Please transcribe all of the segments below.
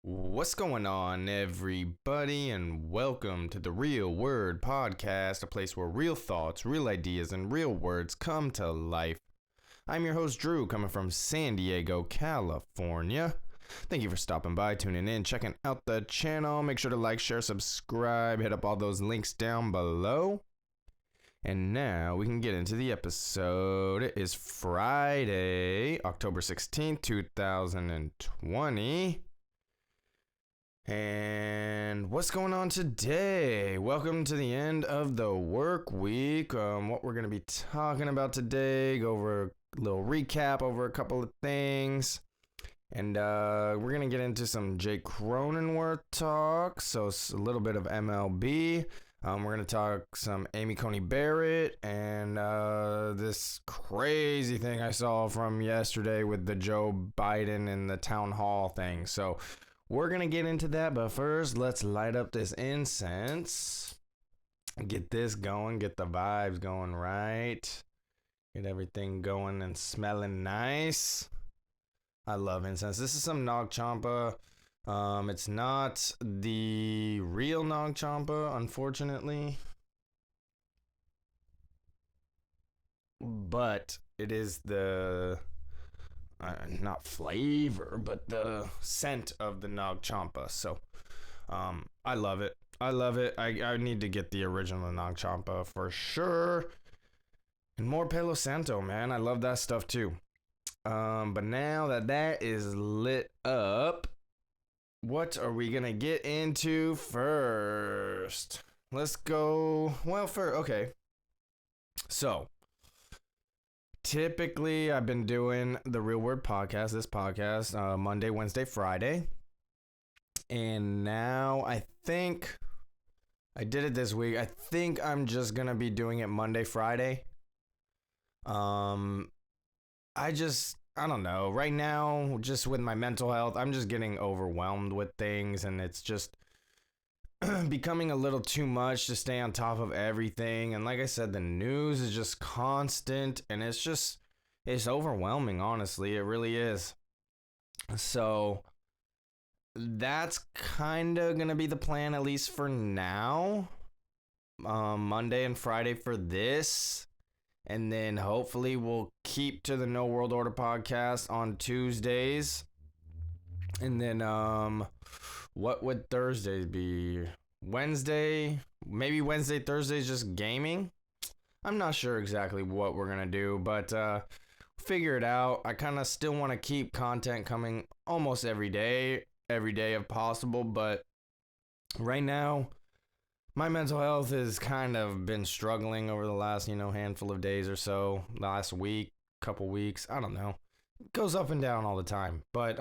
What's going on, everybody, and welcome to the Real Word Podcast, a place where real thoughts, real ideas, and real words come to life. I'm your host, Drew, coming from San Diego, California. Thank you for stopping by, tuning in, checking out the channel. Make sure to like, share, subscribe, hit up all those links down below. And now we can get into the episode. It is Friday, October 16th, 2020. And what's going on today? Welcome to the end of the work week. What we're going to be talking about today, go over a little recap over a couple of things. And we're going to get into some Jake Cronenworth talk, so a little bit of MLB. We're going to talk some Amy Coney Barrett and this crazy thing I saw from yesterday with the Joe Biden and the town hall thing. So we're going to get into that, but first, let's light up this incense. Get this going, get the vibes going right. Get everything going and smelling nice. I love incense. This is some Nag Champa. It's not the real Nag Champa, unfortunately. But it is the... not flavor, but the scent of the Nag Champa. So, I love it. I need to get the original Nag Champa for sure. And more Palo Santo, man. I love that stuff too. But now that is lit up, what are we gonna get into first? Let's go. Okay. So, typically, I've been doing the Real Word Podcast, this podcast, Monday, Wednesday, Friday. And now I think I did it this week. I think I'm just going to be doing it Monday, Friday. I don't know. Right now, just with my mental health, I'm just getting overwhelmed with things, and it's just becoming a little too much to stay on top of everything. And like I said, the news is just constant, and it's overwhelming, honestly. It really is. So that's kind of gonna be the plan, at least for now. Monday and Friday for this, and then hopefully we'll keep to the No World Order podcast on Tuesdays. And then what would Thursdays be? Wednesday? Maybe Wednesday, Thursday's just gaming? I'm not sure exactly what we're going to do, but figure it out. I kind of still want to keep content coming almost every day if possible, but right now, my mental health has kind of been struggling over the last, handful of days or so, last week, couple weeks, I don't know. It goes up and down all the time, but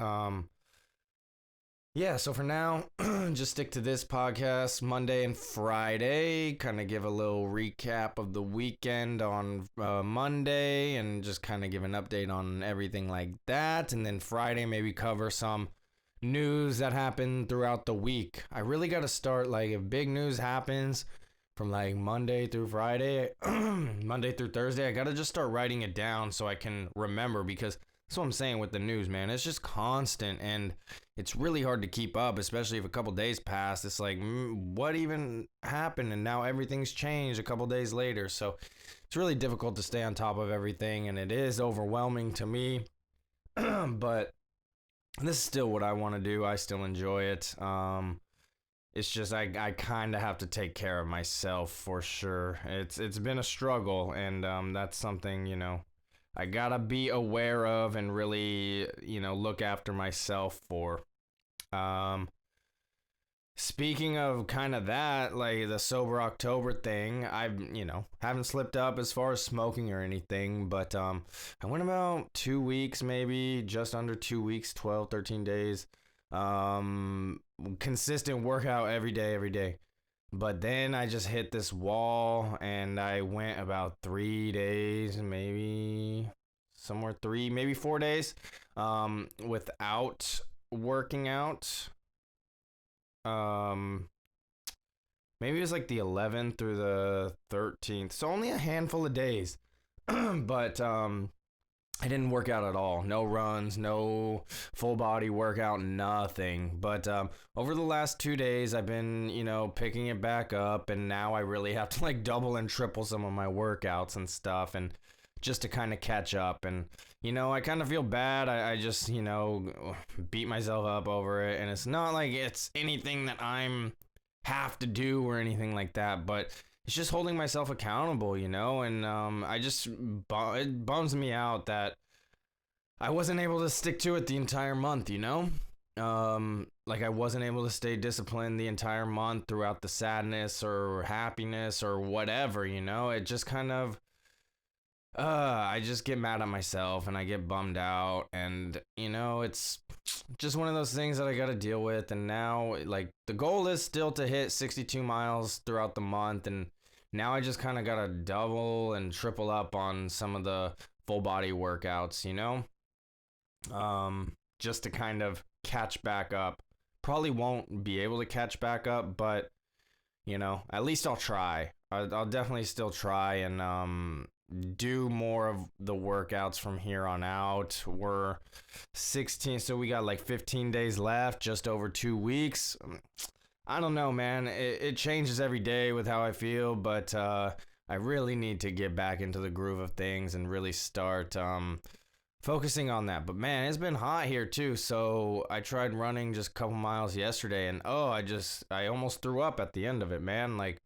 yeah, so for now, just stick to this podcast Monday and Friday, kind of give a little recap of the weekend on Monday and just kind of give an update on everything like that. And then Friday, maybe cover some news that happened throughout the week. I really got to start, like, if big news happens from like Monday through Friday, Monday through Thursday, I got to just start writing it down so I can remember, because that's what I'm saying with the news, man. It's just constant, and it's really hard to keep up, especially if a couple days pass. It's like, what even happened? And now everything's changed a couple days later. So it's really difficult to stay on top of everything, and it is overwhelming to me. But this is still what I want to do. I still enjoy it. It's just I kind of have to take care of myself for sure. It's been a struggle, and that's something, I gotta be aware of and really, look after myself for. Speaking of kind of that, like the sober October thing, I've, haven't slipped up as far as smoking or anything, but I went about 2 weeks, maybe just under 2 weeks, 12, 13 days. Consistent workout every day. But then I just hit this wall, and I went about 3 days, maybe somewhere 3, maybe 4 days, without working out. Maybe it was like the 11th through the 13th, so only a handful of days. But I didn't work out at all. No runs, no full body workout, nothing. But over the last 2 days, I've been, picking it back up. And now I really have to like double and triple some of my workouts and stuff. And just to kind of catch up. And, I kind of feel bad. I just, beat myself up over it. And it's not like it's anything that I'm have to do or anything like that. But it's just holding myself accountable, and it bums me out that I wasn't able to stick to it the entire month, like I wasn't able to stay disciplined the entire month throughout the sadness or happiness or whatever, it just kind of, I just get mad at myself and I get bummed out and, it's just one of those things that I got to deal with. And now, like, the goal is still to hit 62 miles throughout the month. And now I just kind of got to double and triple up on some of the full body workouts, just to kind of catch back up. Probably won't be able to catch back up, but, at least I'll try. I'll definitely still try and, do more of the workouts from here on out. We're 16, so we got like 15 days left, just over 2 weeks. I don't know, man. It changes every day with how I feel, but I really need to get back into the groove of things and really start focusing on that. But man, it's been hot here too, so I tried running just a couple miles yesterday, and I almost threw up at the end of it, man. Like,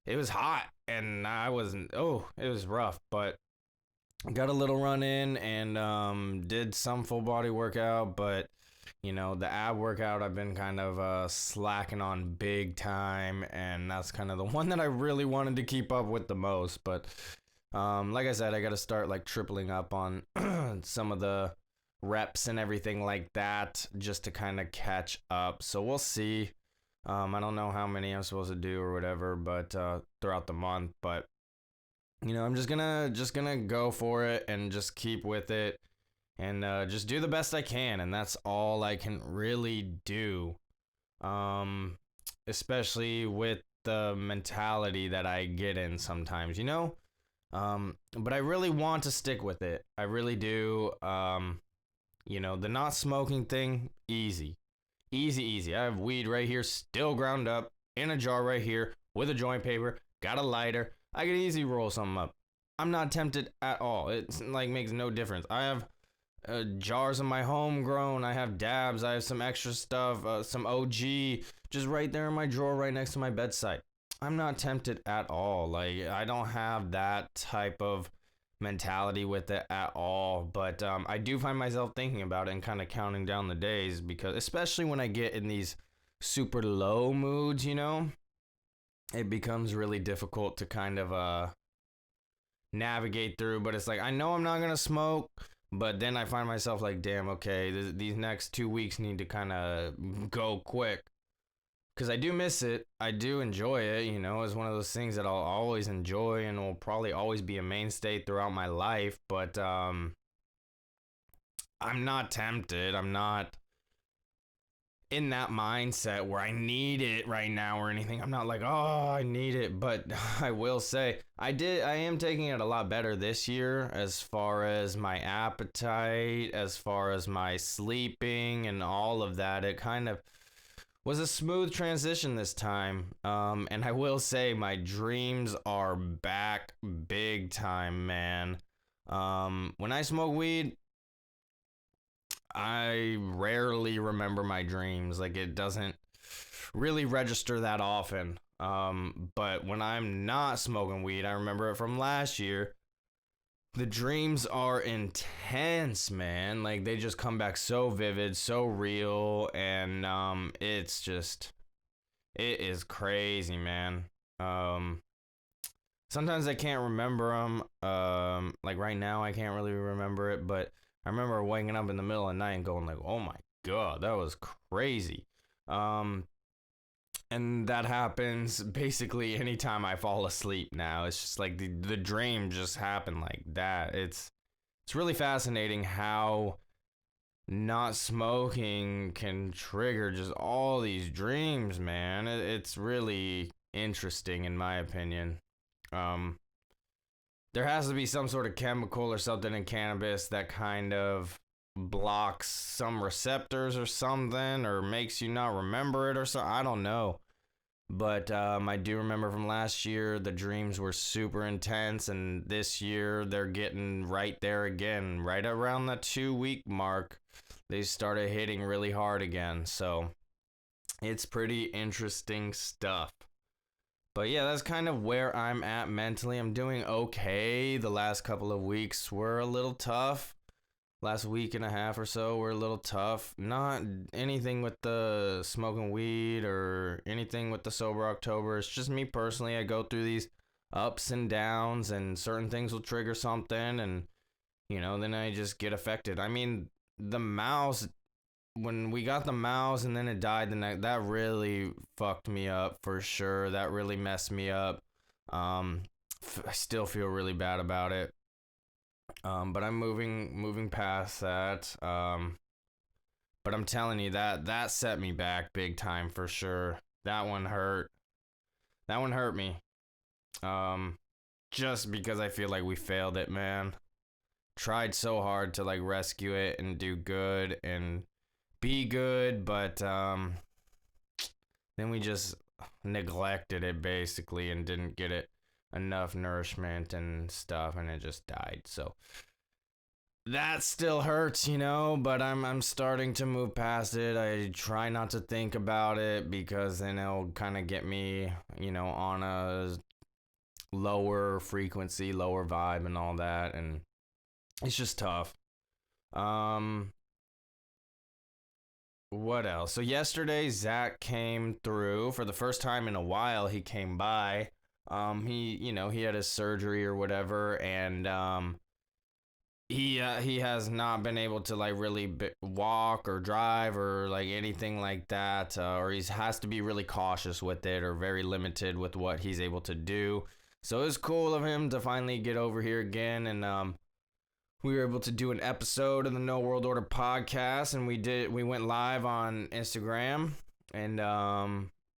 it was hot and it was rough, but got a little run in and did some full body workout, but the ab workout I've been kind of slacking on big time, and that's kind of the one that I really wanted to keep up with the most. But like I said, I got to start like tripling up on some of the reps and everything like that just to kind of catch up. So we'll see. I don't know how many I'm supposed to do or whatever, but throughout the month. But I'm just gonna go for it and just keep with it and just do the best I can, and that's all I can really do. Especially with the mentality that I get in sometimes, But I really want to stick with it. I really do. The not smoking thing, easy. Easy. I have weed right here, still ground up, in a jar right here, with a joint paper, got a lighter. I could easily roll something up. I'm not tempted at all. It's like makes no difference. I have jars of my homegrown. I have dabs. I have some extra stuff, some OG, just right there in my drawer right next to my bedside. I'm not tempted at all. Like, I don't have that type of mentality with it at all, but I do find myself thinking about it and kind of counting down the days, because especially when I get in these super low moods, it becomes really difficult to kind of navigate through. But it's like, I know I'm not gonna smoke, but then I find myself like, damn, okay, these next 2 weeks need to kind of go quick. Because I do miss it. I do enjoy it, It's one of those things that I'll always enjoy and will probably always be a mainstay throughout my life. But I'm not tempted. I'm not in that mindset where I need it right now or anything. I'm not like, oh, I need it. But I will say, I am taking it a lot better this year as far as my appetite, as far as my sleeping and all of that. It kind of was a smooth transition this time. And I will say my dreams are back big time, man. When I smoke weed, I rarely remember my dreams. Like, it doesn't really register that often. But when I'm not smoking weed, I remember it from last year. The dreams are intense, man. Like, they just come back so vivid, so real, and it is crazy, man. Sometimes I can't remember them. Like right now, I can't really remember it, but I remember waking up in the middle of the night and going like, "Oh my God, that was crazy." And that happens basically anytime I fall asleep now. It's just like the dream just happened like that. It's really fascinating how not smoking can trigger just all these dreams, man. It's really interesting in my opinion. But there has to be some sort of chemical or something in cannabis that kind of blocks some receptors or something, or makes you not remember it or something. I don't know. But I do remember from last year, the dreams were super intense, and this year they're getting right there again. Right around the 2 week mark, they started hitting really hard again. So it's pretty interesting stuff. But yeah, that's kind of where I'm at mentally. I'm doing okay. The last couple of weeks were a little tough. Last week and a half or so were a little tough. Not anything with the smoking weed or anything with the sober October. It's just me personally. I go through these ups and downs, and certain things will trigger something, and then I just get affected. I mean, the mouse, when we got the mouse and then it died the night, that really fucked me up for sure. That really messed me up. I still feel really bad about it. But I'm moving past that. But I'm telling you, that set me back big time for sure. That one hurt. That one hurt me. Just because I feel like we failed it, man. Tried so hard to like rescue it and do good and be good, but then we just neglected it basically and didn't get it enough nourishment and stuff, and it just died. So that still hurts, but I'm starting to move past it. I try not to think about it, because then it'll kind of get me, on a lower frequency, lower vibe and all that, and it's just tough. What else? So yesterday Zach came through for the first time in a while. He came by. He had his surgery or whatever, and he has not been able to like really walk or drive or like anything like that, or he has to be really cautious with it, or very limited with what he's able to do. So it was cool of him to finally get over here again, and we were able to do an episode of the No World Order podcast, and we went live on Instagram, and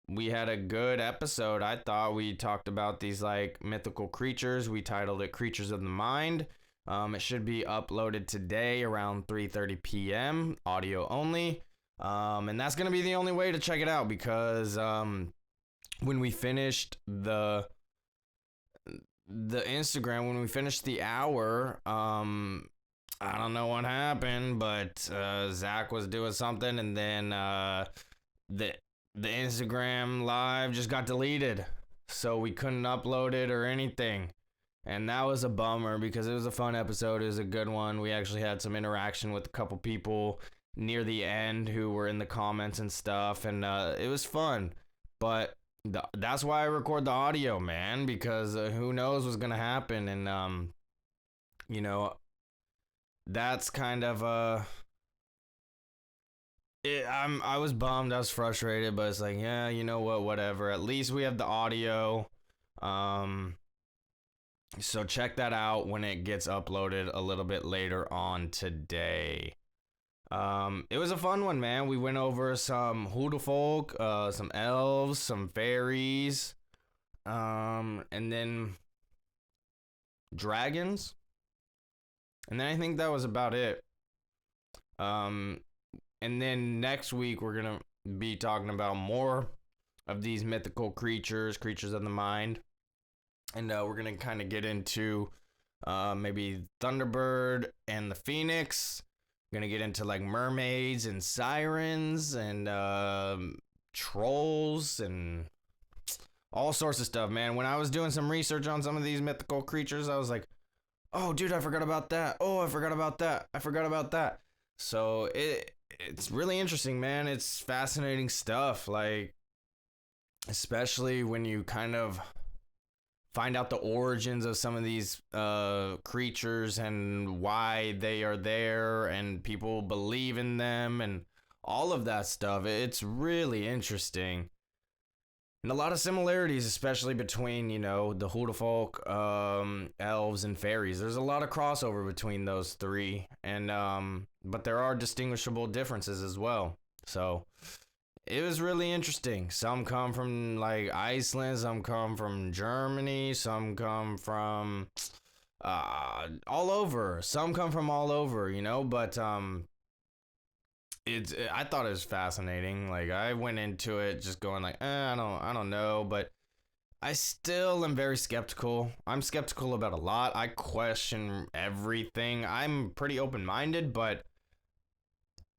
we had a good episode. I thought we talked about these like mythical creatures. We titled it Creatures of the Mind. It should be uploaded today around 3:30 p.m. audio only. And that's going to be the only way to check it out, because when we finished the Instagram, when we finished the hour, I don't know what happened, but Zach was doing something, and then the Instagram live just got deleted, so we couldn't upload it or anything. And that was a bummer, because it was a fun episode. It was a good one. We actually had some interaction with a couple people near the end who were in the comments and stuff, and it was fun. But that's why I record the audio, man, because who knows what's gonna happen, and that's kind of I was bummed, I was frustrated, but it's like, yeah, you know what, whatever. At least we have the audio. So check that out when it gets uploaded a little bit later on today. It was a fun one, man. We went over some hoodoo folk, some elves, some fairies, and then dragons. And then I think that was about it. And then next week we're gonna be talking about more of these mythical creatures of the mind. And we're going to kind of get into maybe Thunderbird and the Phoenix. We're going to get into like mermaids and sirens and trolls and all sorts of stuff, man. When I was doing some research on some of these mythical creatures, I was like, oh, dude, I forgot about that. Oh, I forgot about that. I forgot about that. So it's really interesting, man. It's fascinating stuff. Like, especially when you kind of find out the origins of some of these creatures and why they are there, and people believe in them and all of that stuff. It's really interesting. And a lot of similarities, especially between, the hoodoo folk, elves, and fairies. There's a lot of crossover between those three, and but there are distinguishable differences as well. So it was really interesting. Some come from like Iceland, some come from Germany, some come from all over. Some come from all over, you know, but I thought it was fascinating. Like I went into it just going like, I don't know, but I still am very skeptical. I'm skeptical about a lot. I question everything. I'm pretty open-minded, but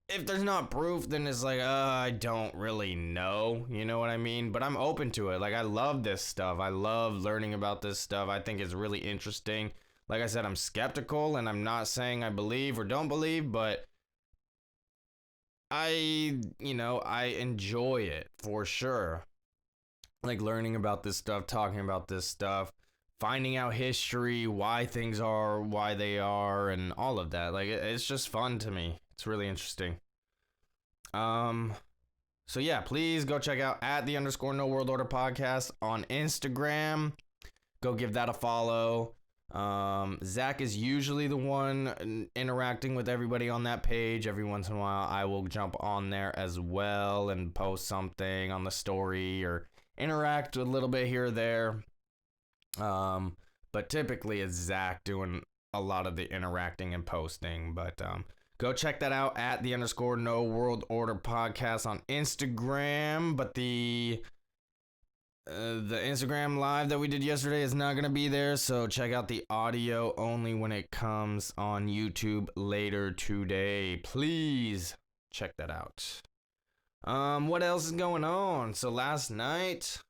if there's not proof, then it's like, I don't really know. You know what I mean? But I'm open to it. Like, I love this stuff. I love learning about this stuff. I think it's really interesting. Like I said, I'm skeptical, and I'm not saying I believe or don't believe, but I enjoy it for sure. Like, learning about this stuff, talking about this stuff, finding out history, why things are, why they are, and all of that. Like, it's just fun to me. It's really interesting. Um, so yeah, please go check out at the _ No World Order podcast on Instagram. Go give that a follow. Zach is usually the one interacting with everybody on that page. Every once in a while, I will jump on there as well and post something on the story or interact a little bit here or there. But typically it's Zach doing a lot of the interacting and posting. But go check that out at the _ No World Order podcast on Instagram. But the Instagram live that we did yesterday is not going to be there, so check out the audio only when it comes on YouTube later today. Please check that out. What else is going on? So last night,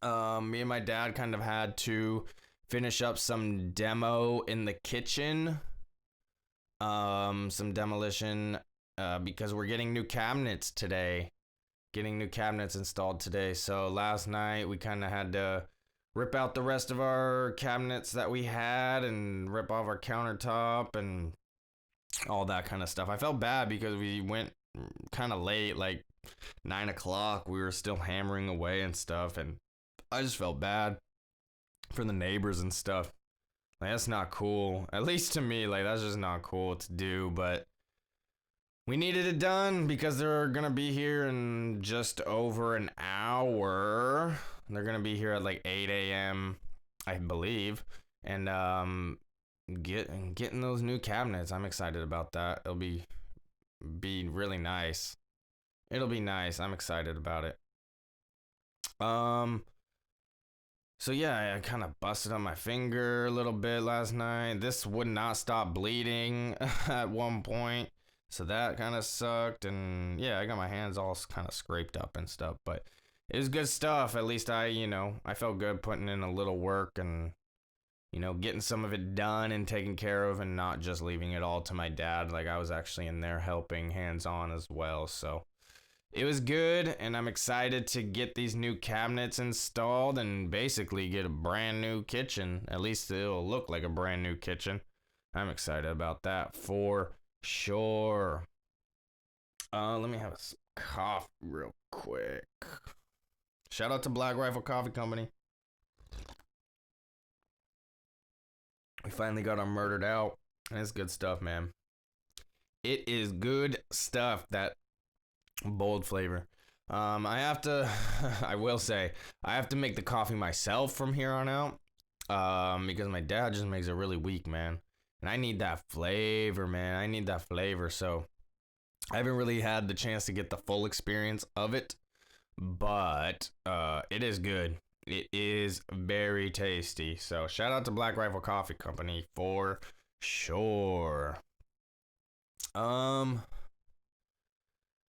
me and my dad kind of had to finish up some demo in the kitchen. Some demolition, because we're getting new cabinets today. Getting new cabinets installed today. So last night we kind of had to rip out the rest of our cabinets that we had and rip off our countertop and all that kind of stuff. I felt bad because we went kind of late, like 9 o'clock. We were still hammering away and stuff, and I just felt bad for the neighbors and stuff. Like, that's not cool. At least to me, like, that's just not cool to do, but we needed it done because they're going to be here in just over an hour. They're going to be here at like 8 a.m., I believe. And getting those new cabinets, I'm excited about that. It'll be really nice. It'll be nice. I'm excited about it. So yeah, I kind of busted on my finger a little bit last night. This would not stop bleeding at one point. So that kind of sucked, and yeah, I got my hands all kind of scraped up and stuff, but it was good stuff. At least I felt good putting in a little work and, getting some of it done and taken care of and not just leaving it all to my dad. Like, I was actually in there helping hands-on as well, so it was good, and I'm excited to get these new cabinets installed and basically get a brand new kitchen. At least it'll look like a brand new kitchen. I'm excited about that for sure. Let me have a cough real quick. Shout out to Black Rifle Coffee Company. We finally got our murdered out. And it's good stuff, man. It is good stuff, that bold flavor. I will say, I have to make the coffee myself from here on out. Because my dad just makes it really weak, man. And I need that flavor, man. I need that flavor. So I haven't really had the chance to get the full experience of it. But it is good. It is very tasty. So shout out to Black Rifle Coffee Company for sure. This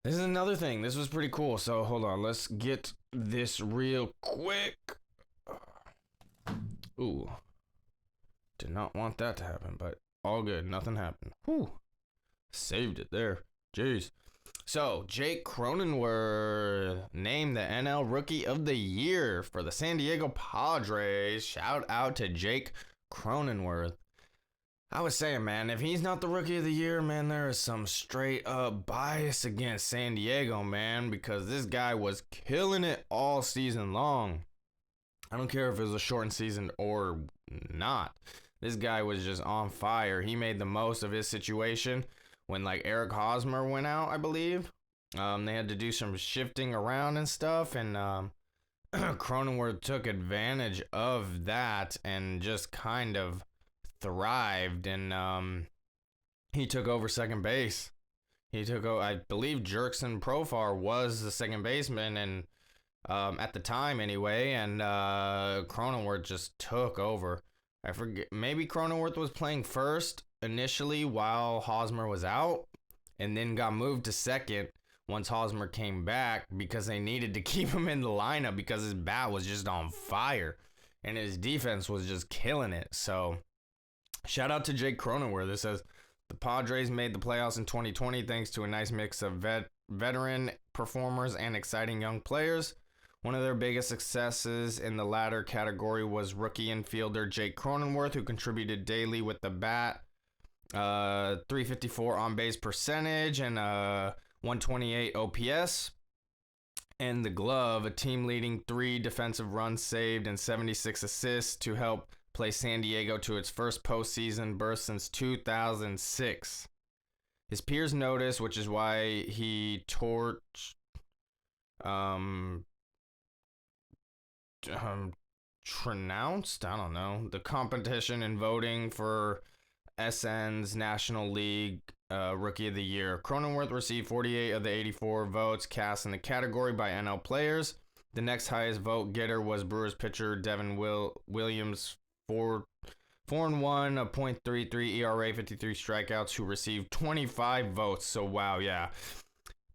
is another thing. This was pretty cool. So hold on. Let's get this real quick. Ooh. Did not want that to happen, but all good. Nothing happened. Whew. Saved it there. Jeez. So, Jake Cronenworth named the NL Rookie of the Year for the San Diego Padres. Shout out to Jake Cronenworth. I was saying, man, if he's not the Rookie of the Year, man, there is some straight up bias against San Diego, man, because this guy was killing it all season long. I don't care if it was a shortened season or not. This guy was just on fire. He made the most of his situation when, like, Eric Hosmer went out, I believe. They had to do some shifting around and stuff, and Cronenworth took advantage of that and just kind of thrived, and he took over second base. I believe Jerkson Profar was the second baseman, and at the time anyway, and Cronenworth just took over. I forget, maybe Cronenworth was playing first initially while Hosmer was out, and then got moved to second once Hosmer came back because they needed to keep him in the lineup because his bat was just on fire and his defense was just killing it. So shout out to Jake Cronenworth. It says the Padres made the playoffs in 2020 thanks to a nice mix of veteran performers and exciting young players. One of their biggest successes in the latter category was rookie infielder Jake Cronenworth, who contributed daily with the bat, 354 on-base percentage, and 128 OPS. And the glove, a team-leading 3 defensive runs saved and 76 assists to help play San Diego to its first postseason berth since 2006. His peers noticed, which is why he torched trounced, I don't know, the competition in voting for SN's National League Rookie of the Year. Cronenworth received 48 of the 84 votes cast in the category by NL players. The next highest vote getter was Brewers pitcher Devin Williams, 4-1, a .33 ERA, 53 strikeouts, who received 25 votes. So wow, yeah,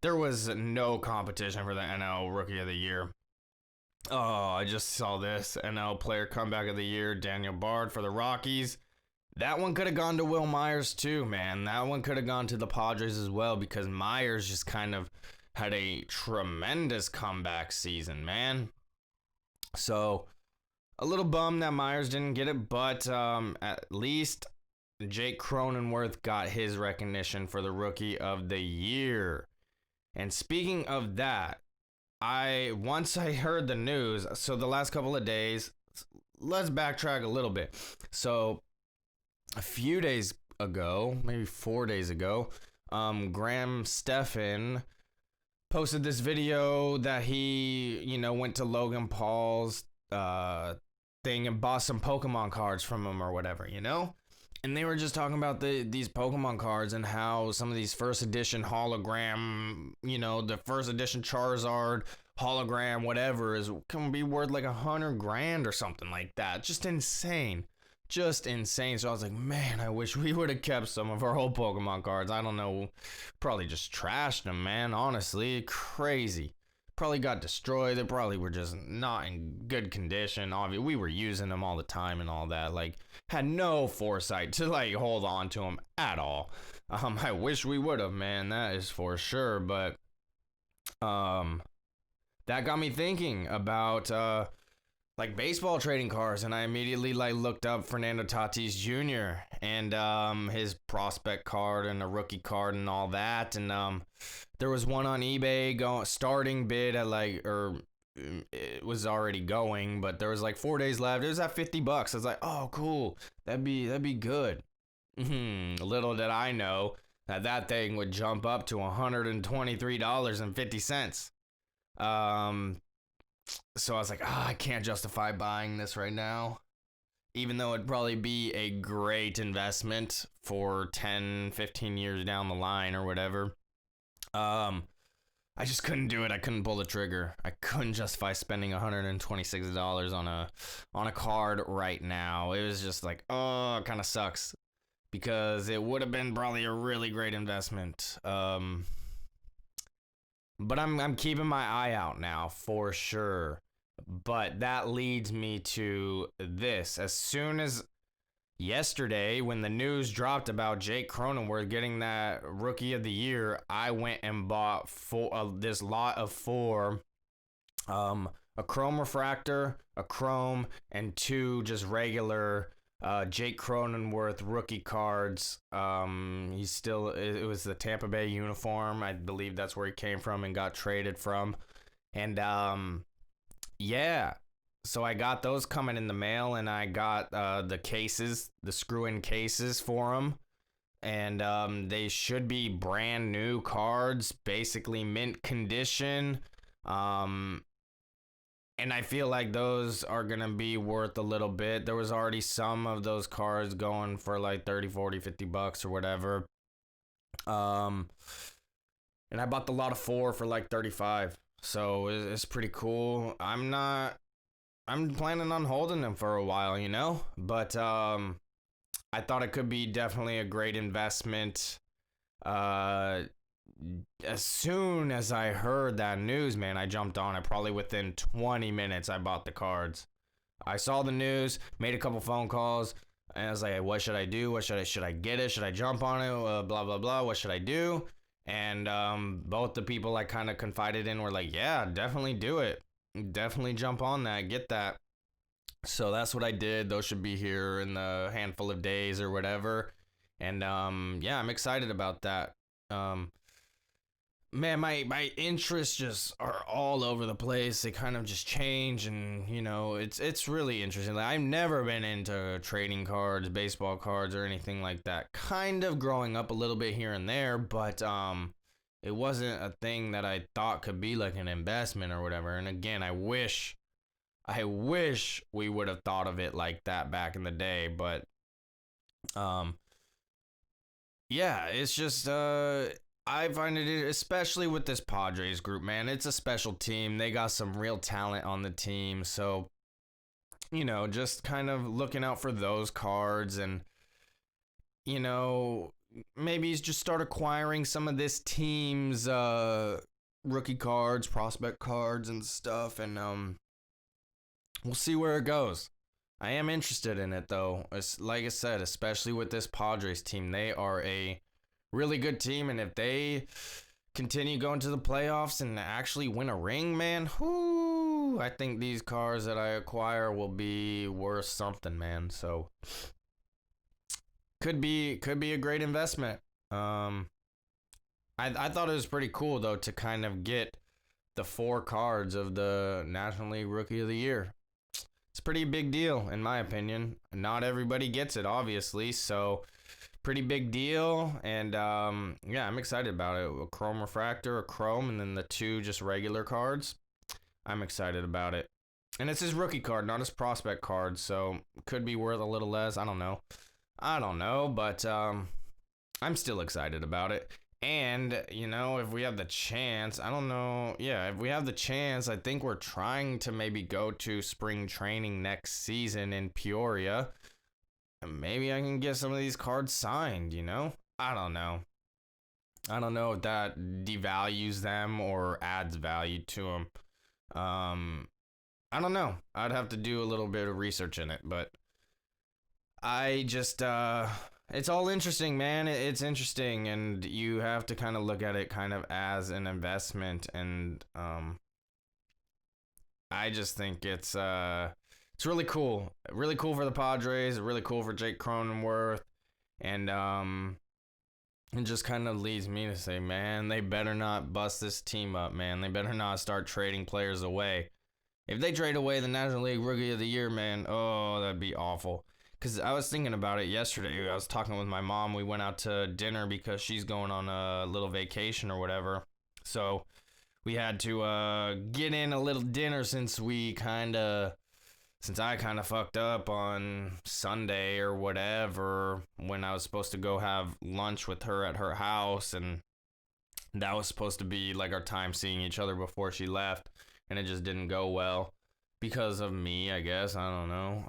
there was no competition for the NL Rookie of the Year. Oh, I just saw this. NL Player Comeback of the Year, Daniel Bard for the Rockies. That one could have gone to Will Myers too, man. That one could have gone to the Padres as well because Myers just kind of had a tremendous comeback season, man. So, a little bummed that Myers didn't get it, but at least Jake Cronenworth got his recognition for the Rookie of the Year. And speaking of that, once I heard the news, so the last couple of days, let's backtrack a little bit. So a few days ago, maybe 4 days ago, Graham Stephan posted this video that he, went to Logan Paul's thing and bought some Pokemon cards from him or whatever, And they were just talking about these Pokemon cards and how some of these first edition hologram, the first edition Charizard hologram, whatever, can be worth like $100,000 or something like that. Just insane. Just insane. So I was like, man, I wish we would have kept some of our old Pokemon cards. I don't know. Probably just trashed them, man. Honestly, crazy. Probably got destroyed. They probably were just not in good condition. Obviously, we were using them all the time and all that. Like, had no foresight to hold on to them at all. I wish we would have, man. That is for sure. But that got me thinking about baseball trading cards, and I immediately looked up Fernando Tatis Jr. and his prospect card and a rookie card and all that, and there was one on eBay starting bid at it was already going, but there was 4 days left. It was at $50. I was like, oh cool, that'd be good. Little did I know that thing would jump up to $123.50. So I was like, I can't justify buying this right now, even though it'd probably be a great investment for 10, 15 years down the line or whatever. I just couldn't do it. I couldn't pull the trigger. I couldn't justify spending $126 on a card right now. It was just it kind of sucks because it would have been probably a really great investment. But I'm keeping my eye out now for sure. But that leads me to this. As soon as yesterday, when the news dropped about Jake Cronenworth getting that Rookie of the Year, I went and bought this lot of 4, a Chrome Refractor, a Chrome, and 2 just regular Jake Cronenworth rookie cards. It was the Tampa Bay uniform. I believe that's where he came from and got traded from. And yeah, so I got those coming in the mail, and I got the cases, the screw-in cases for them. And they should be brand new cards, basically mint condition. And I feel like those are going to be worth a little bit. There was already some of those cards going for like 30, 40, 50 bucks or whatever. And I bought the lot of 4 for like 35. So it's pretty cool. I'm planning on holding them for a while, you know? But I thought it could be definitely a great investment. As soon as I heard that news, man, I jumped on it. Probably within 20 minutes, I bought the cards. I saw the news, made a couple phone calls, and I was like, what should I do? Should I get it? Should I jump on it? Blah, blah, blah. What should I do? And both the people I kind of confided in were like, yeah, definitely do it. Definitely jump on that. Get that. So that's what I did. Those should be here in a handful of days or whatever. And yeah, I'm excited about that. Man, my interests just are all over the place. They kind of just change, and you know, it's really interesting. Like, I've never been into trading cards, baseball cards, or anything like that. Kind of growing up a little bit here and there, but it wasn't a thing that I thought could be like an investment or whatever. And again, I wish we would have thought of it like that back in the day, but yeah, it's just I find it, especially with this Padres group, man, it's a special team. They got some real talent on the team. So, you know, just kind of looking out for those cards and, you know, maybe just start acquiring some of this team's rookie cards, prospect cards and stuff. And we'll see where it goes. I am interested in it, though. Like I said, especially with this Padres team, they are a really good team, and if they continue going to the playoffs and actually win a ring, man, whoo, I think these cars that I acquire will be worth something, man. So could be a great investment. I thought it was pretty cool though to kind of get the 4 cards of the National League Rookie of the Year. It's a pretty big deal in my opinion. Not everybody gets it, obviously, so pretty big deal, and yeah, I'm excited about it. A chrome refractor, a chrome, and then the 2 just regular cards. I'm excited about it. And it's his rookie card, not his prospect card, so could be worth a little less. I don't know, but I'm still excited about it. And, you know, if we have the chance, I don't know. Yeah, if we have the chance, I think we're trying to maybe go to spring training next season in Peoria. Maybe I can get some of these cards signed, you know? I don't know. I don't know if that devalues them or adds value to them. I don't know. I'd have to do a little bit of research in it, but I just, it's all interesting, man. It's interesting, and you have to kind of look at it kind of as an investment, and I just think it's really cool. Really cool for the Padres. Really cool for Jake Cronenworth. And it just kind of leads me to say, man, they better not bust this team up, man. They better not start trading players away. If they trade away the National League Rookie of the Year, man, oh, that'd be awful. Because I was thinking about it yesterday. I was talking with my mom. We went out to dinner because she's going on a little vacation or whatever. So we had to get in a little dinner since I kind of fucked up on Sunday or whatever when I was supposed to go have lunch with her at her house, and that was supposed to be like our time seeing each other before she left, and it just didn't go well because of me, I guess. I don't know.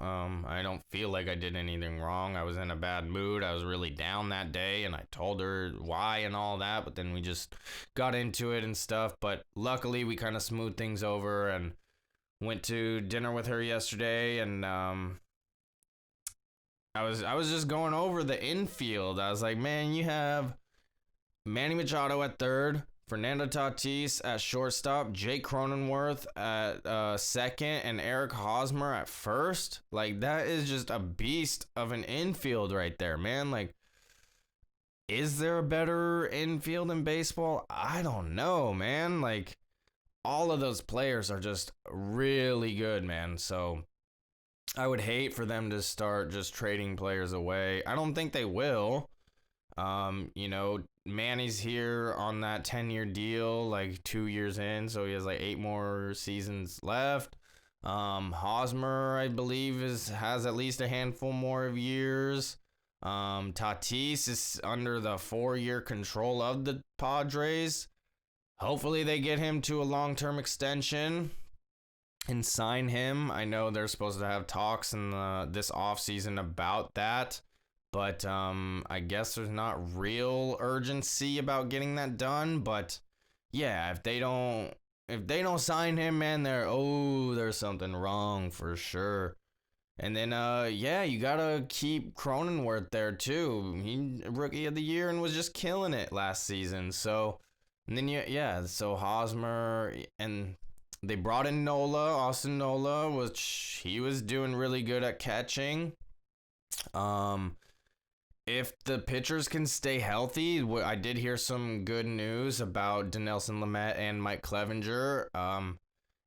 I don't feel like I did anything wrong. I was in a bad mood. I was really down that day, and I told her why and all that, but then we just got into it and stuff. But luckily, we kind of smoothed things over and went to dinner with her yesterday, and I was just going over the infield. I was like, man, you have Manny Machado at third, Fernando Tatis at shortstop, Jake Cronenworth at second, and Eric Hosmer at first. Like, that is just a beast of an infield right there, man. Like, is there a better infield in baseball? I don't know, man. Like, all of those players are just really good, man. So I would hate for them to start just trading players away. I don't think they will. You know, Manny's here on that 10-year deal, like 2 years in, so he has like 8 more seasons left. Hosmer, I believe, has at least a handful more of years. Tatis is under the 4-year control of the Padres. Hopefully they get him to a long-term extension and sign him. I know they're supposed to have talks in this offseason about that, but I guess there's not real urgency about getting that done. But yeah, if they don't sign him, man, there's something wrong for sure. And then yeah, you gotta keep Cronenworth there too. He rookie of the year and was just killing it last season. So and then so Hosmer, and they brought in Austin Nola, which he was doing really good at catching. If the pitchers can stay healthy, I did hear some good news about Dinelson Lamet and Mike Clevenger.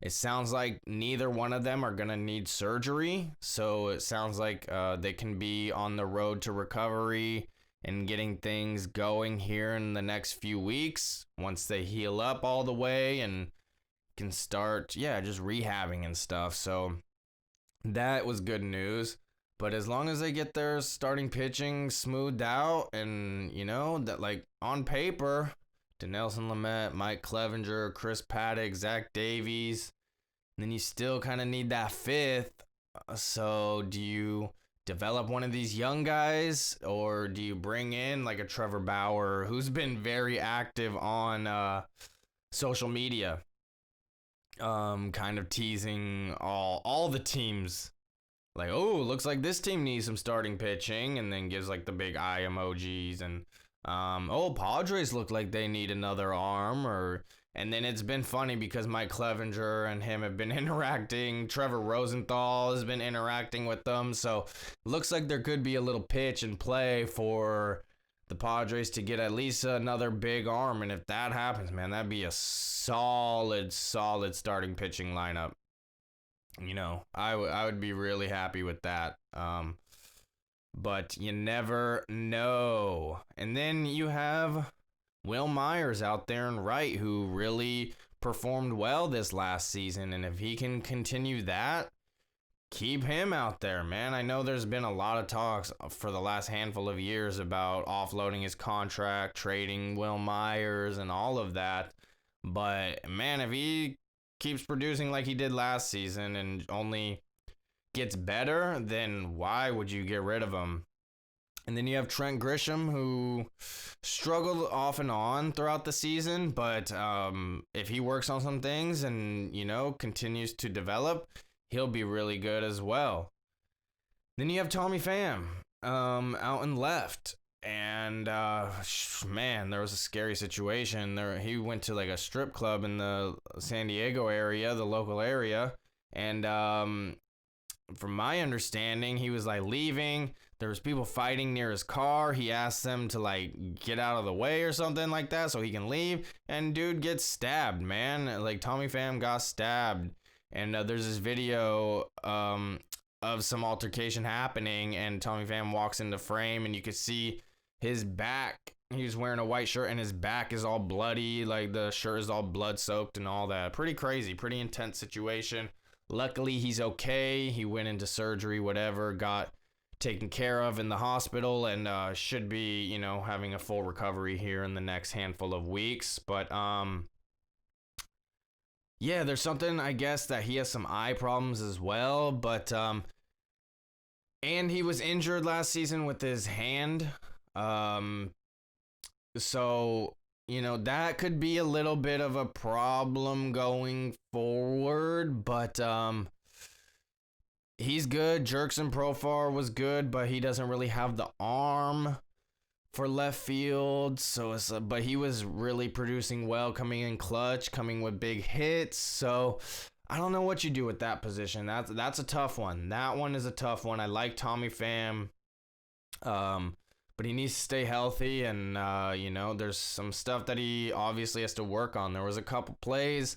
It sounds like neither one of them are going to need surgery. So it sounds like they can be on the road to recovery and getting things going here in the next few weeks once they heal up all the way and can start, just rehabbing and stuff. So that was good news. But as long as they get their starting pitching smoothed out and, that like on paper, Dinelson Lamet, Mike Clevenger, Chris Paddock, Zach Davies, and then you still kind of need that fifth. So do you develop one of these young guys, or do you bring in like a Trevor Bauer, who's been very active on social media, kind of teasing all the teams? Like, oh, looks like this team needs some starting pitching, and then gives like the big eye emojis, and Padres look like they need another arm, and then it's been funny because Mike Clevenger and him have been interacting. Trevor Rosenthal has been interacting with them, so looks like there could be a little pitch and play for the Padres to get at least another big arm, and if that happens, man, that'd be a solid starting pitching lineup. I would be really happy with that. But you never know. And then you have Will Myers out there in right, who really performed well this last season. And if he can continue that, keep him out there, man. I know there's been a lot of talks for the last handful of years about offloading his contract, trading Will Myers, and all of that. But, man, if he keeps producing like he did last season and only gets better, then why would you get rid of him? And then you have Trent Grisham, who struggled off and on throughout the season, but if he works on some things and, continues to develop, he'll be really good as well. Then you have Tommy Pham out in left. And, man, there was a scary situation. He went to, like, a strip club in the San Diego area, the local area. And from my understanding, he was, like, leaving. There was people fighting near his car. He asked them to, like, get out of the way or something like that so he can leave. And dude gets stabbed, man. Like, Tommy Pham got stabbed. And there's this video of some altercation happening, and Tommy Pham walks into frame, and you could see his back. He was wearing a white shirt, and his back is all bloody. Like, the shirt is all blood soaked and all that. Pretty crazy, pretty intense situation. Luckily, he's okay. He went into surgery, whatever, got taken care of in the hospital, and should be, having a full recovery here in the next handful of weeks. But, yeah, there's something, I guess, that he has some eye problems as well. But, and he was injured last season with his hand. So, that could be a little bit of a problem going forward, but, he's good. Jerkson Profar was good, but he doesn't really have the arm for left field. So but he was really producing well, coming in clutch, coming with big hits. So I don't know what you do with that position. That's a tough one. That one is a tough one. I like Tommy Pham. But he needs to stay healthy, and, there's some stuff that he obviously has to work on. There was a couple plays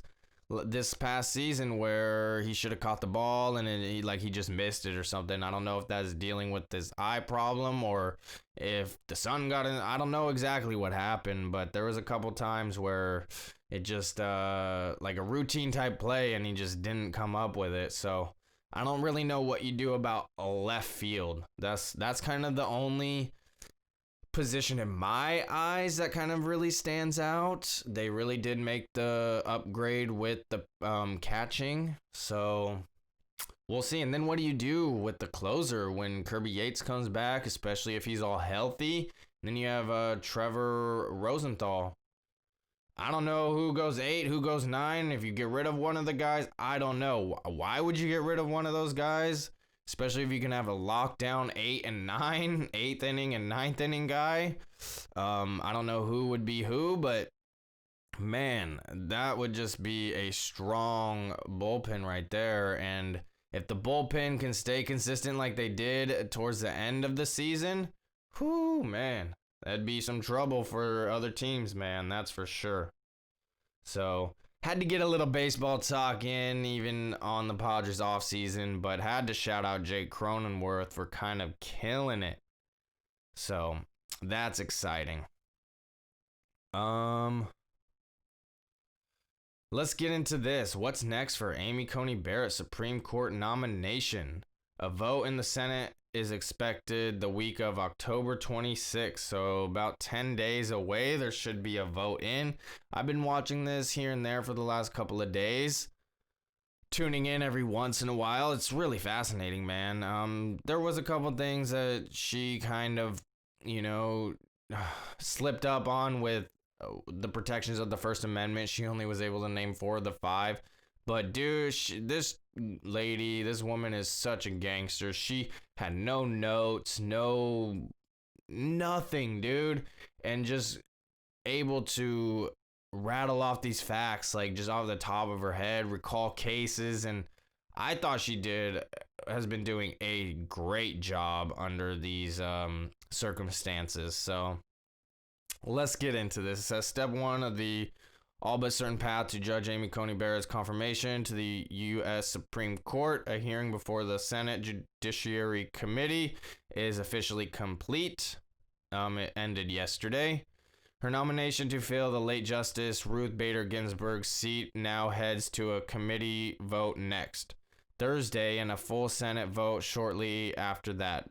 this past season where he should have caught the ball, and he just missed it or something. I don't know if that's dealing with this eye problem or if the sun got in. I don't know exactly what happened, but there was a couple times where It just like a routine type play, and he just didn't come up with it. So I don't really know what you do about a left field. That's kind of the only position in my eyes that kind of really stands out. They really did make the upgrade with the catching. So we'll see. And then what do you do with the closer when Kirby Yates comes back, especially if he's all healthy? And then you have Trevor Rosenthal. I don't know who goes 8, who goes 9. If you get rid of one of the guys, I don't know. Why would you get rid of one of those guys? Especially if you can have a lockdown 8 and 9, 8th inning and 9th inning guy. I don't know who would be who, but man, that would just be a strong bullpen right there. And if the bullpen can stay consistent like they did towards the end of the season, whoo, man, that'd be some trouble for other teams, man. That's for sure. So, had to get a little baseball talk in, even on the Padres offseason, but had to shout out Jake Cronenworth for kind of killing it. So, that's exciting. Let's get into this. What's next for Amy Coney Barrett's Supreme Court nomination? A vote in the Senate is expected the week of October 26th, so about 10 days away. There should be a vote in. I've been watching this here and there for the last couple of days, tuning in every once in a while. It's really fascinating, man. There was a couple things that she kind of, slipped up on with the protections of the First Amendment. She only was able to name 4 of the 5. But dude, this woman is such a gangster. She had no notes, nothing, dude. And just able to rattle off these facts, like just off the top of her head, recall cases. And I thought she has been doing a great job under these circumstances. So let's get into this. It says step 1 of the all but certain path to Judge Amy Coney Barrett's confirmation to the U.S. Supreme Court. A hearing before the Senate Judiciary Committee is officially complete. It ended yesterday. Her nomination to fill the late Justice Ruth Bader Ginsburg's seat now heads to a committee vote next Thursday and a full Senate vote shortly after that.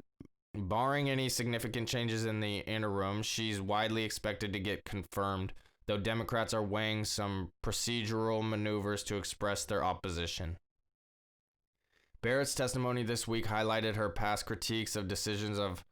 Barring any significant changes in the interim, she's widely expected to get confirmed, though Democrats are weighing some procedural maneuvers to express their opposition. Barrett's testimony this week highlighted her past critiques of decisions of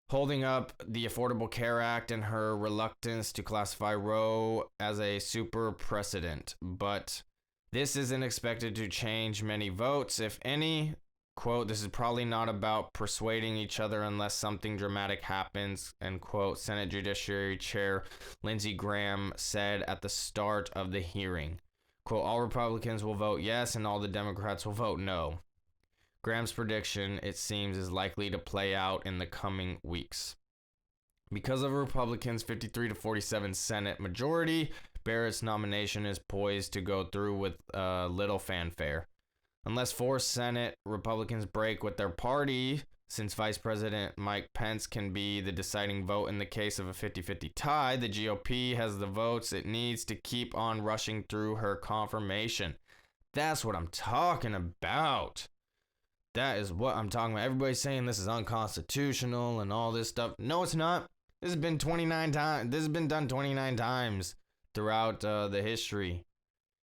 holding up the Affordable Care Act and her reluctance to classify Roe as a super precedent. But this isn't expected to change many votes, if any. Quote, this is probably not about persuading each other unless something dramatic happens, end quote, Senate Judiciary Chair Lindsey Graham said at the start of the hearing. Quote, all Republicans will vote yes and all the Democrats will vote no. Graham's prediction, it seems, is likely to play out in the coming weeks. Because of Republicans' 53-47 Senate majority, Barrett's nomination is poised to go through with little fanfare. Unless 4 Senate Republicans break with their party, since Vice President Mike Pence can be the deciding vote in the case of a 50-50 tie, the GOP has the votes it needs to keep on rushing through her confirmation. That's what I'm talking about. That is what I'm talking about. Everybody's saying this is unconstitutional and all this stuff. No, it's not. This has been 29 times. This has been done 29 times throughout the history.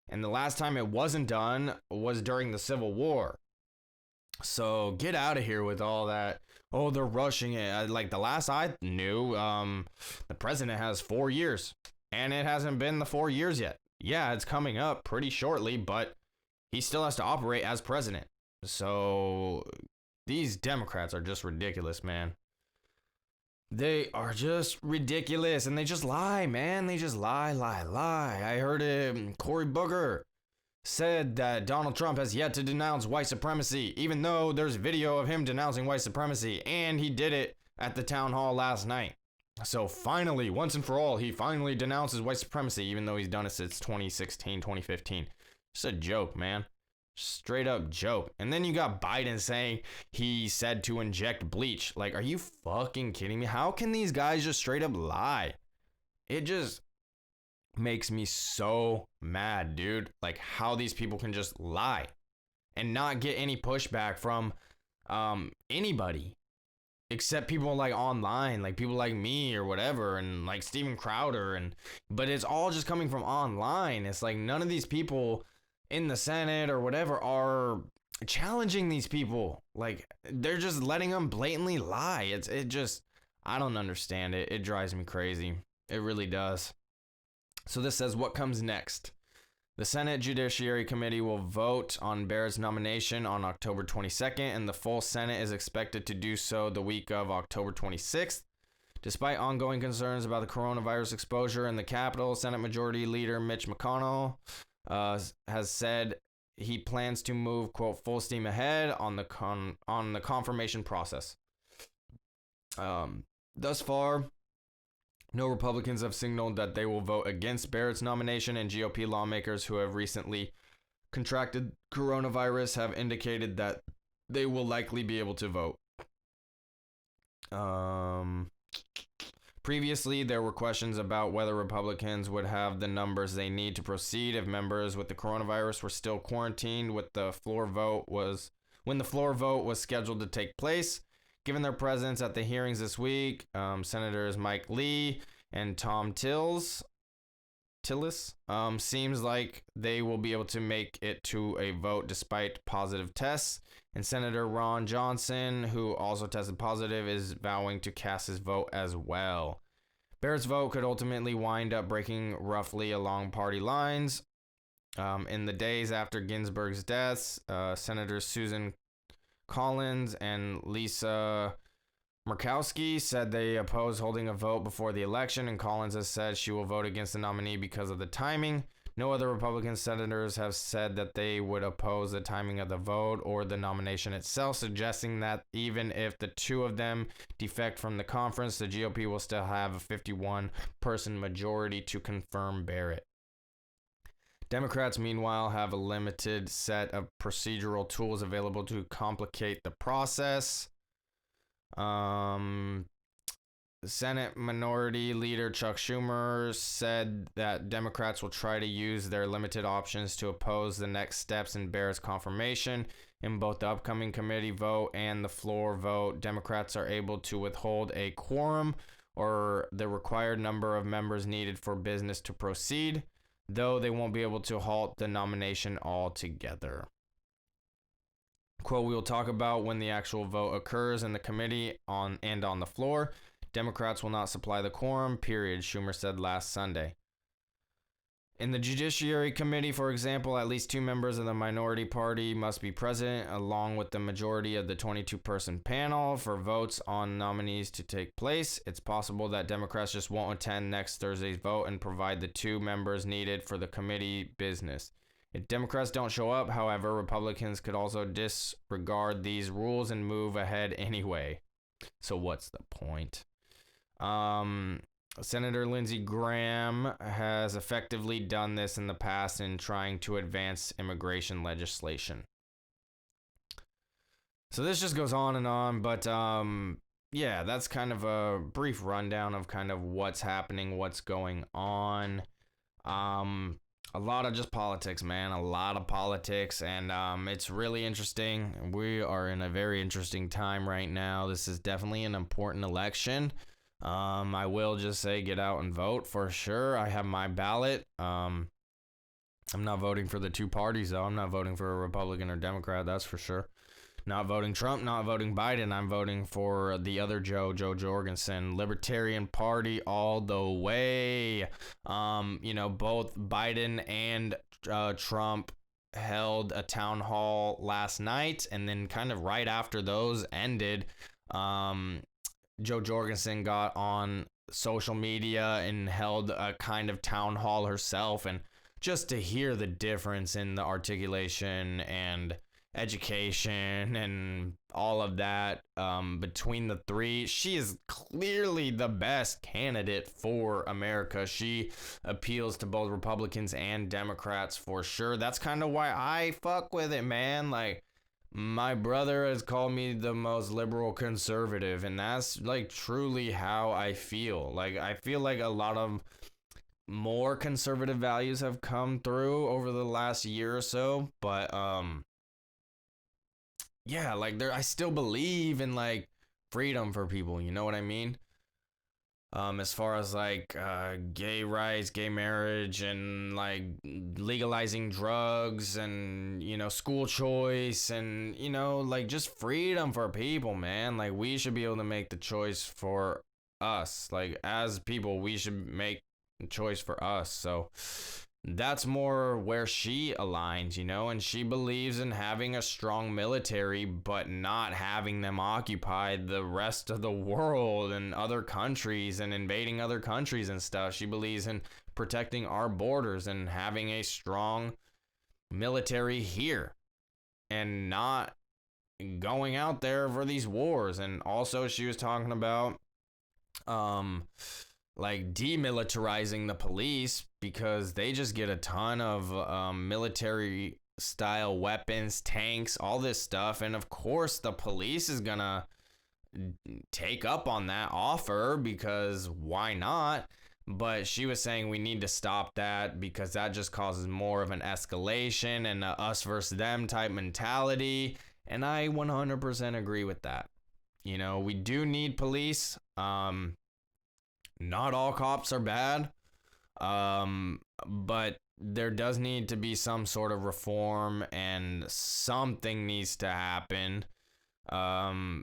And the last time it wasn't done was during the Civil War. So get out of here with all that. Oh, they're rushing it. Like the last I knew, the president has 4 years. And it hasn't been the 4 years yet. Yeah, it's coming up pretty shortly, but he still has to operate as president. So these Democrats are just ridiculous, man. They are just ridiculous, and they just lie, man. They just lie. I heard Cory Booker said that Donald Trump has yet to denounce white supremacy, even though there's video of him denouncing white supremacy, and he did it at the town hall last night. So finally, once and for all, he finally denounces white supremacy, even though he's done it since 2016, 2015. Just a joke, man. Straight up joke. And then you got Biden saying he said to inject bleach. Like, are you fucking kidding me? How can these guys just straight up lie? makes me so mad, dude. Like how these people can just lie and not get any pushback from anybody except people like online, like people like me or whatever, and like Steven Crowder, but it's all just coming from online. It's like none of these people in the Senate or whatever are challenging these people. Like they're just letting them blatantly lie. It just, I don't understand it. It drives me crazy. It really does. So this says, what comes next? The Senate Judiciary Committee will vote on Barrett's nomination on October 22nd, and the full Senate is expected to do so the week of October 26th. Despite ongoing concerns about the coronavirus exposure in the Capitol, Senate Majority Leader Mitch McConnell has said he plans to move, quote, full steam ahead on the confirmation process. Thus far, no Republicans have signaled that they will vote against Barrett's nomination, and GOP lawmakers who have recently contracted coronavirus have indicated that they will likely be able to vote. Previously, there were questions about whether Republicans would have the numbers they need to proceed if members with the coronavirus were still quarantined when the floor vote was scheduled to take place. Given their presence at the hearings this week, Senators Mike Lee and Tom Tillis, seems like they will be able to make it to a vote despite positive tests. And Senator Ron Johnson, who also tested positive, is vowing to cast his vote as well. Barrett's vote could ultimately wind up breaking roughly along party lines. In the days after Ginsburg's deaths, Senators Susan Collins and Lisa Murkowski said they oppose holding a vote before the election, and Collins has said she will vote against the nominee because of the timing. No other Republican senators have said that they would oppose the timing of the vote or the nomination itself, suggesting that even if the two of them defect from the conference, the GOP will still have a 51-person majority to confirm Barrett. Democrats, meanwhile, have a limited set of procedural tools available to complicate the process. Senate Minority Leader Chuck Schumer said that Democrats will try to use their limited options to oppose the next steps in Barrett's confirmation. In both the upcoming committee vote and the floor vote, Democrats are able to withhold a quorum or the required number of members needed for business to proceed, though they won't be able to halt the nomination altogether. Quote, we will talk about when the actual vote occurs in the committee on the floor. Democrats will not supply the quorum, period, Schumer said last Sunday. In the Judiciary Committee, for example, at least two members of the minority party must be present, along with the majority of the 22-person panel, for votes on nominees to take place. It's possible that Democrats just won't attend next Thursday's vote and provide the two members needed for the committee business. If Democrats don't show up, however, Republicans could also disregard these rules and move ahead anyway. So what's the point? Senator Lindsey Graham has effectively done this in the past in trying to advance immigration legislation. So this just goes on, but yeah, that's kind of a brief rundown of kind of what's happening, what's going on. A lot of just politics, man. A lot of politics, and it's really interesting. We are in a very interesting time right now. This is definitely an important election. I will just say get out and vote for sure. I have my ballot. I'm not voting for the two parties, though. I'm not voting for a Republican or Democrat, that's for sure. Not voting Trump, not voting Biden. I'm voting for the other Joe Jorgensen, Libertarian Party all the way. Both Biden and Trump held a town hall last night, and then kind of right after those ended, Joe Jorgensen got on social media and held a kind of town hall herself, and just to hear the difference in the articulation and education and all of that between the three, she is clearly the best candidate for America. She appeals to both Republicans and Democrats for sure. That's kind of why I fuck with it, man. Like, my brother has called me the most liberal conservative, and that's like truly how I feel. Like, I feel like a lot of more conservative values have come through over the last year or so, but yeah, like there I still believe in like freedom for people, you know what I mean? As far as like gay rights, gay marriage, and like legalizing drugs, and school choice, and like just freedom for people, man. Like we should be able to make the choice for us. Like as people, we should make the choice for us. So that's more where she aligns, and she believes in having a strong military, but not having them occupy the rest of the world and other countries and invading other countries and stuff. She believes in protecting our borders and having a strong military here and not going out there for these wars. And also, she was talking about like demilitarizing the police because they just get a ton of military style weapons, tanks, all this stuff. And of course, the police is gonna take up on that offer because why not? But she was saying we need to stop that because that just causes more of an escalation and us versus them type mentality. And I 100% agree with that. We do need police. Not all cops are bad, but there does need to be some sort of reform and something needs to happen. But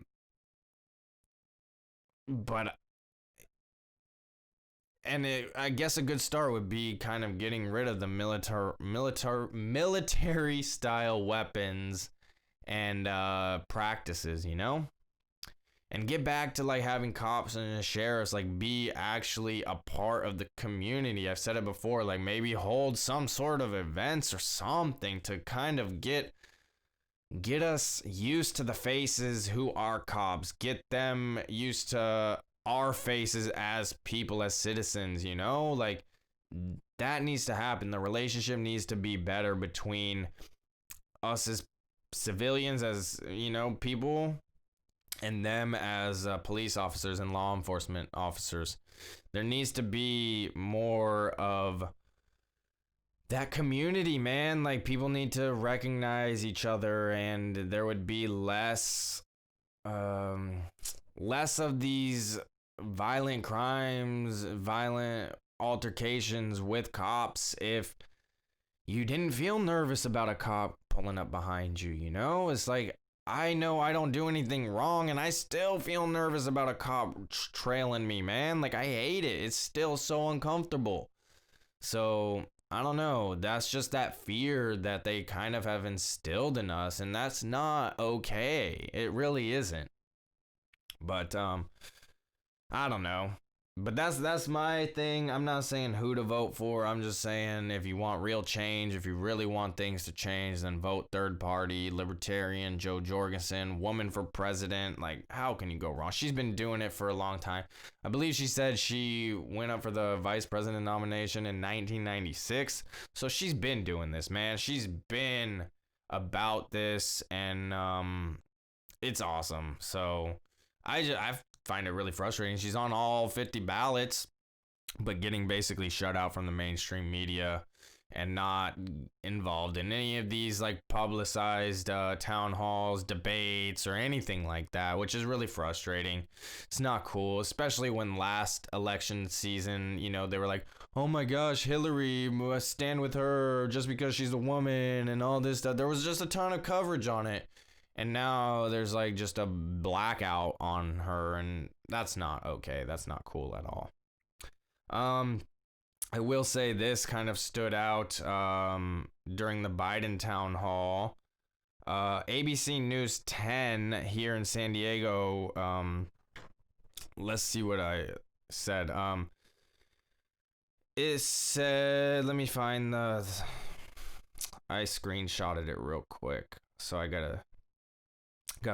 I guess a good start would be kind of getting rid of the military style weapons and practices, and get back to like having cops and the sheriffs like be actually a part of the community. I've said it before, like maybe hold some sort of events or something to kind of get us used to the faces who are cops, get them used to our faces as people, as citizens, like that needs to happen. The relationship needs to be better between us as civilians, as people, and them as police officers and law enforcement officers. There needs to be more of that community, man. Like people need to recognize each other, and there would be less of these violent crimes, violent altercations with cops if you didn't feel nervous about a cop pulling up behind you, It's like, I know I don't do anything wrong and I still feel nervous about a cop trailing me, man. Like I hate it. It's still so uncomfortable. So, I don't know. That's just that fear that they kind of have instilled in us, and that's not okay. It really isn't. But I don't know. But that's my thing. I'm not saying who to vote for. I'm just saying if you want real change, if you really want things to change, then vote third party, libertarian, Joe Jorgensen, woman for president. Like, how can you go wrong? She's been doing it for a long time. I believe she said she went up for the vice president nomination in 1996. So she's been doing this, man. She's been about this, and it's awesome. So I find it really frustrating. She's on all 50 ballots, but getting basically shut out from the mainstream media and not involved in any of these like publicized town halls, debates, or anything like that, which is really frustrating. It's not cool, especially when last election season, they were like, oh my gosh, Hillary, must stand with her just because she's a woman and all this stuff. There was just a ton of coverage on it. And now there's like just a blackout on her, and that's not okay. That's not cool at all. I will say this kind of stood out during the Biden town hall. ABC News 10 here in San Diego. Let's see what I said. It said, let me find I screenshotted it real quick, so I gotta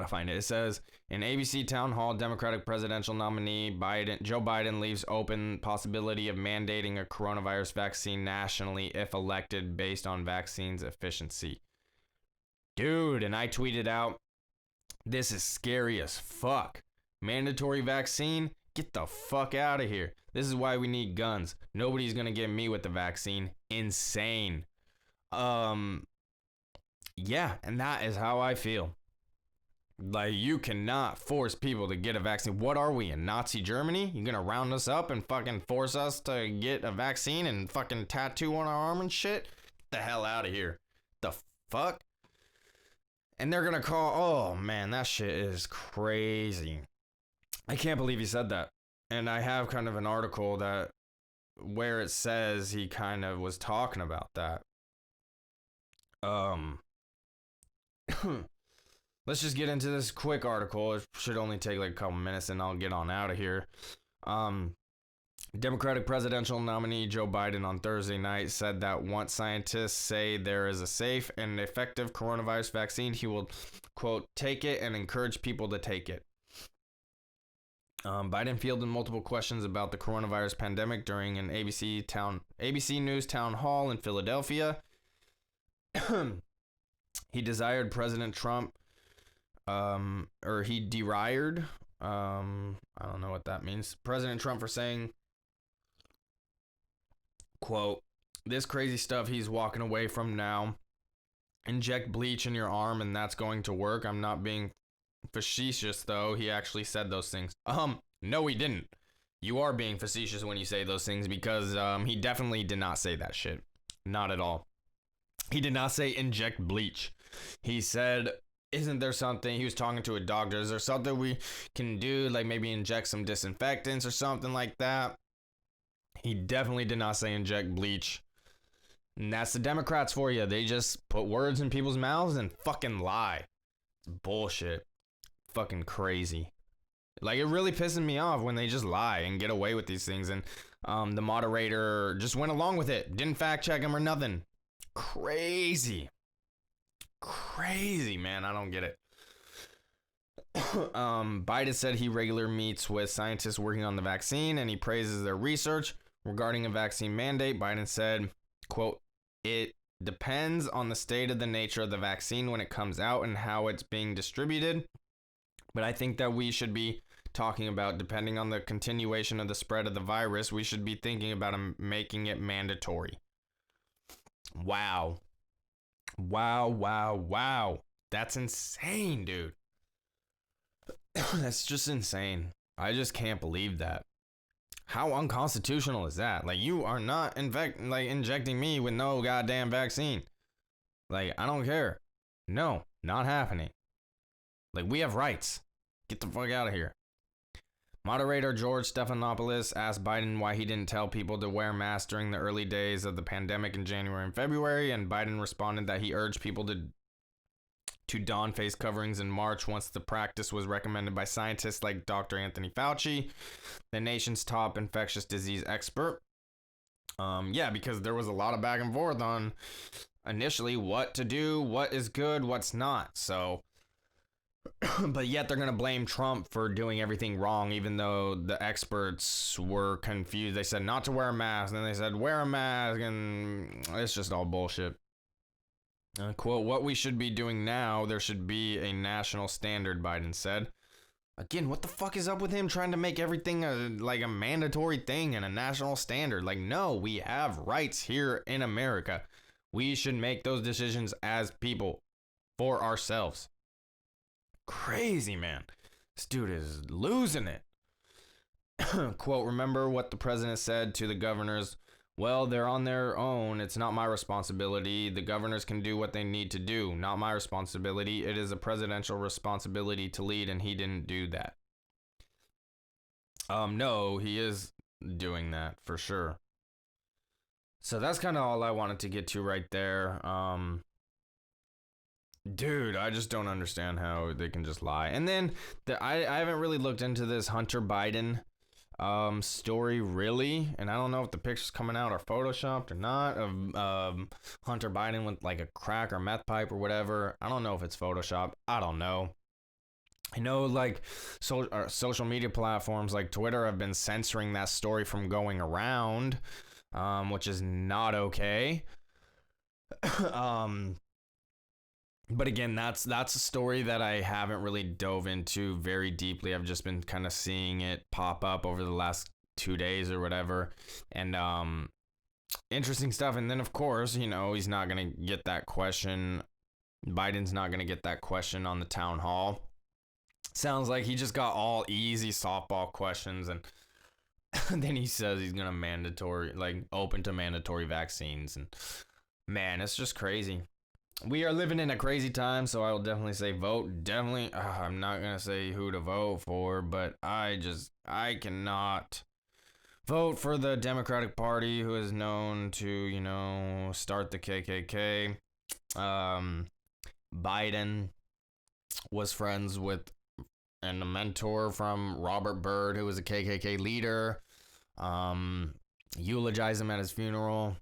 find it. It says, in ABC town hall, Democratic presidential nominee Joe Biden leaves open possibility of mandating a coronavirus vaccine nationally if elected based on vaccine's efficiency. Dude, and I tweeted out, this is scary as fuck. Mandatory vaccine Get the fuck out of here. This is why we need guns. Nobody's gonna get me with the vaccine. Insane. Yeah, and that is how I feel. Like, you cannot force people to get a vaccine. What are we, in Nazi Germany? You gonna round us up and fucking force us to get a vaccine and fucking tattoo on our arm and shit? Get the hell out of here. The fuck? And they're gonna call, oh man, that shit is crazy. I can't believe he said that. And I have kind of an article that where it says he kind of was talking about that. Let's just get into this quick article. It should only take like a couple minutes and I'll get on out of here. Democratic presidential nominee Joe Biden on Thursday night said that once scientists say there is a safe and effective coronavirus vaccine, he will, quote, take it and encourage people to take it. Biden fielded multiple questions about the coronavirus pandemic during an ABC News town hall in Philadelphia. He desired President Trump, or he derided, I don't know what that means, President Trump for saying, quote, this crazy stuff he's walking away from now. Inject bleach in your arm and that's going to work. I'm not being facetious, though. He actually said those things. No, he didn't. You are being facetious when you say those things because he definitely did not say that shit. Not at all. He did not say inject bleach. He said, isn't there something, he was talking to a doctor, is there something we can do, like maybe inject some disinfectants or something like that? He definitely did not say inject bleach. And that's the Democrats for you. They just put words in people's mouths and fucking lie. It's bullshit. Fucking crazy. Like, it really pisses me off when they just lie and get away with these things. And the moderator just went along with it. Didn't fact check him or nothing. Crazy. Crazy, man. I don't get it. Biden said he regularly meets with scientists working on the vaccine and he praises their research regarding a vaccine mandate. Biden said, quote, it depends on the state of the nature of the vaccine when it comes out and how it's being distributed. But I think that we should be talking about, depending on the continuation of the spread of the virus, we should be thinking about making it mandatory. Wow. Wow. That's insane, dude. That's just insane. I just can't believe that. How unconstitutional is that? Like, you are not injecting me with no goddamn vaccine. Like, I don't care. No, not happening. Like, we have rights. Get the fuck out of here. Moderator George Stephanopoulos asked Biden why he didn't tell people to wear masks during the early days of the pandemic in January and February, and Biden responded that he urged people to don face coverings in March once the practice was recommended by scientists like Dr. Anthony Fauci, the nation's top infectious disease expert. Yeah, because there was a lot of back and forth on initially what to do, what is good, what's not. So, but yet they're going to blame Trump for doing everything wrong, even though the experts were confused. They said not to wear a mask, and then they said wear a mask, and it's just all bullshit. Quote, what we should be doing now, there should be a national standard, Biden said. Again, what the fuck is up with him trying to make everything a mandatory thing and a national standard? Like, no, we have rights here in America. We should make those decisions as people for ourselves. Crazy, man. This dude is losing it. Quote, remember what the president said to the governors? Well, they're on their own. It's not my responsibility. The governors can do what they need to do. Not my responsibility. It is a presidential responsibility to lead, and he didn't do that. No, he is doing that for sure. So that's kind of all I wanted to get to right there. Dude, I just don't understand how they can just lie. And then I haven't really looked into this Hunter Biden story really, and I don't know if the pictures coming out are photoshopped or not of Hunter Biden with like a crack or meth pipe or whatever. I don't know if it's photoshopped. I don't know. I know like social media platforms like Twitter have been censoring that story from going around, which is not okay. But again, that's a story that I haven't really dove into very deeply. I've just been kind of seeing it pop up over the last 2 days or whatever, and interesting stuff. And then of course, he's not gonna get that question. Biden's not gonna get that question on the town hall. Sounds like he just got all easy softball questions, and then he says he's gonna open to mandatory vaccines, and man, it's just crazy. We are living in a crazy time, so I will definitely say vote. Definitely, I'm not gonna say who to vote for, but I cannot vote for the Democratic Party, who is known to, start the KKK. Biden was friends with and a mentor from Robert Byrd, who was a KKK leader. Eulogized him at his funeral.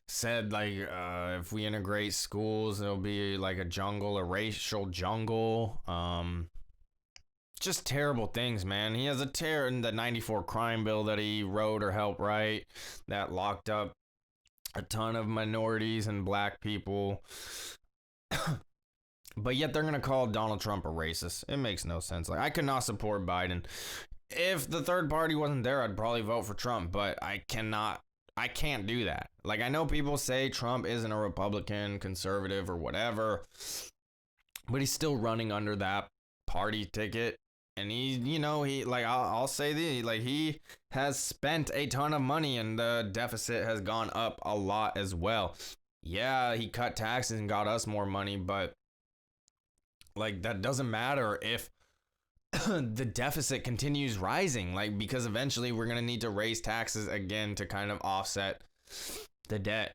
Said if we integrate schools, it'll be like a racial jungle. Just terrible things, man. He has in the 94 crime bill that he wrote or helped write that locked up a ton of minorities and black people. But yet they're going to call Donald Trump a racist. It makes no sense. I could not support Biden. If the third party wasn't there, I'd probably vote for Trump, but I can't do that. I know people say Trump isn't a Republican, conservative, or whatever, but he's still running under that party ticket. And I'll say he has spent a ton of money, and the deficit has gone up a lot as well. Yeah, he cut taxes and got us more money, but that doesn't matter if the deficit continues rising, because eventually we're going to need to raise taxes again to kind of offset the debt.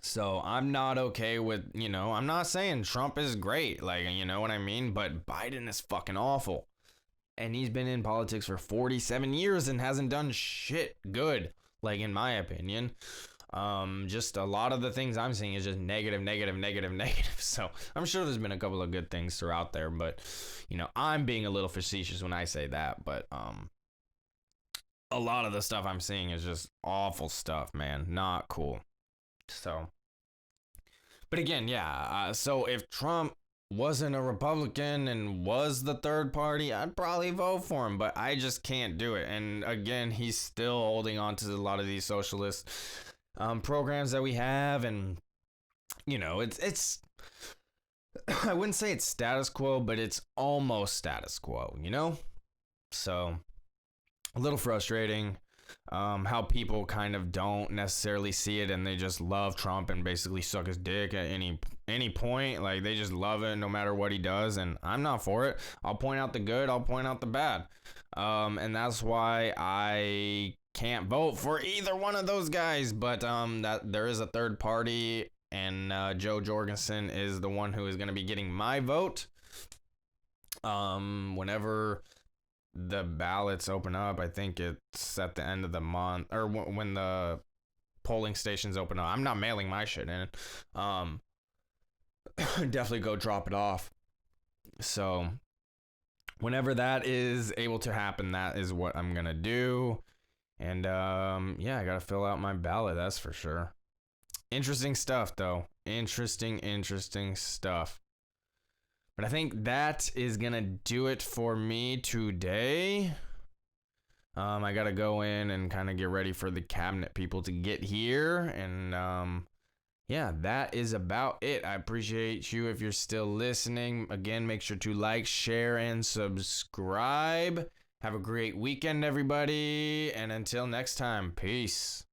So I'm not okay with, I'm not saying Trump is great, you know what I mean? But Biden is fucking awful. And he's been in politics for 47 years and hasn't done shit good, in my opinion. Just a lot of the things I'm seeing is just negative. So I'm sure there's been a couple of good things throughout there, but I'm being a little facetious when I say that, but a lot of the stuff I'm seeing is just awful stuff, man. Not cool. So, but again, yeah. So if Trump wasn't a Republican and was the third party, I'd probably vote for him, but I just can't do it. And again, he's still holding on to a lot of these socialist programs that we have, and it's I wouldn't say it's status quo, but it's almost status quo, so a little frustrating how people kind of don't necessarily see it, and they just love Trump and basically suck his dick at any point. They just love it no matter what he does, and I'm not for it. I'll point out the good, I'll point out the bad, and that's why I can't vote for either one of those guys. But that there is a third party, and Joe Jorgensen is the one who is going to be getting my vote whenever the ballots open up. I think it's at the end of the month, or when the polling stations open up. I'm not mailing my shit in. Definitely go drop it off. So whenever that is able to happen, that is what I'm gonna do. And yeah, I gotta fill out my ballot, that's for sure. Interesting stuff, though. Interesting stuff. But I think that is gonna do it for me today. I gotta go in and kind of get ready for the cabinet people to get here. And yeah, that is about it. I appreciate you if you're still listening. Again, make sure to like, share, and subscribe. Have a great weekend, everybody. And until next time, peace.